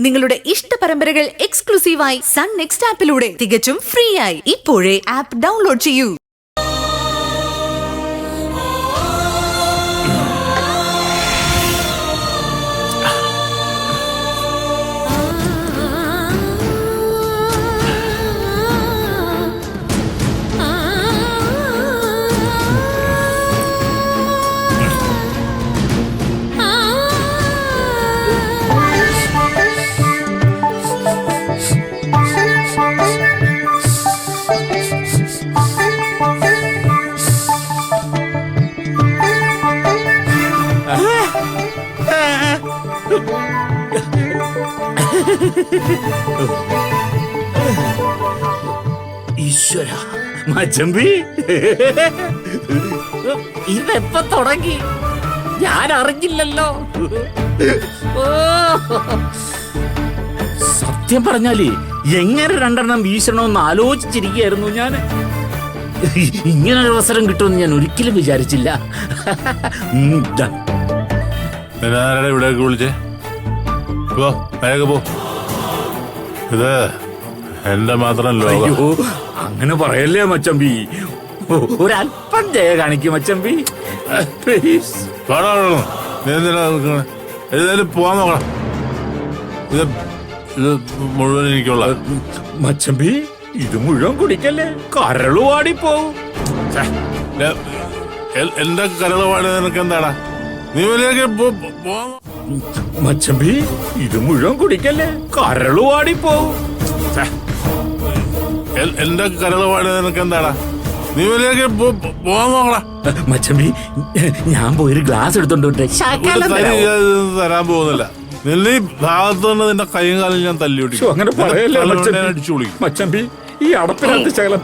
നിങ്ങളുടെ ഇഷ്ട പരമ്പരകൾ എക്സ്ക്ലൂസീവായി സൺ നെക്സ്റ്റ് ആപ്പിലൂടെ തികച്ചും ഫ്രീ ആയി ഇപ്പോഴേ ആപ്പ് ഡൗൺലോഡ് ചെയ്യൂ. ഈശ്വര മച്ചമ്പി, ഇതെപ്പോ തുടങ്ങി? ഞാൻ അറിഞ്ഞില്ലല്ലോ. സത്യം പറഞ്ഞാല് എങ്ങനെ രണ്ടെണ്ണം വീശണമെന്ന് ആലോചിച്ചിരിക്കുകയായിരുന്നു ഞാൻ. ഇങ്ങനൊരു അവസരം കിട്ടുമെന്ന് ഞാൻ ഒരിക്കലും വിചാരിച്ചില്ല. ഇവിടേക്ക് വിളിച്ചേ, പോ പോ. ഇത് എന്റെ മാത്രം ലോകം. അയ്യോ, അങ്ങനെ പറയല്ലേ മച്ചമ്പി. ഒരല്പം ദയ കാണിക്കും മച്ചമ്പി. ഏതായാലും പോവാൻ നോക്കണം. ഇത് മുഴുവൻ എനിക്കുള്ള. മച്ചമ്പി, ഇത് മുഴുവൻ കുടിക്കല്ലേ, കരളുവാടി പോവും. എന്റെ കരളുപാട് നിനക്ക് എന്താടാ? നീ വലിയ മച്ചമ്പി, ഇത് മുഴുവൻ കുടിക്കല്ലേ, കരളുവാടി പോവും. എന്റെ കരളുപാട് നിനക്ക് എന്താടാ? നീ വലിയ പോവാൻ നോക്കടാ. മച്ചമ്പി, ഞാൻ പോയൊരു ഗ്ലാസ് എടുത്തോണ്ട് തരാൻ പോകുന്നില്ല. നിന്നെ ഈ ഭാഗത്തുനിന്ന് നിന്റെ കൈയും കാലും ഞാൻ തല്ലി അങ്ങനെ പറയല്ലേ അടിച്ചു വിളിക്കും. മച്ചമ്പി, ഈ അടപ്പിനകത്ത് ശകലം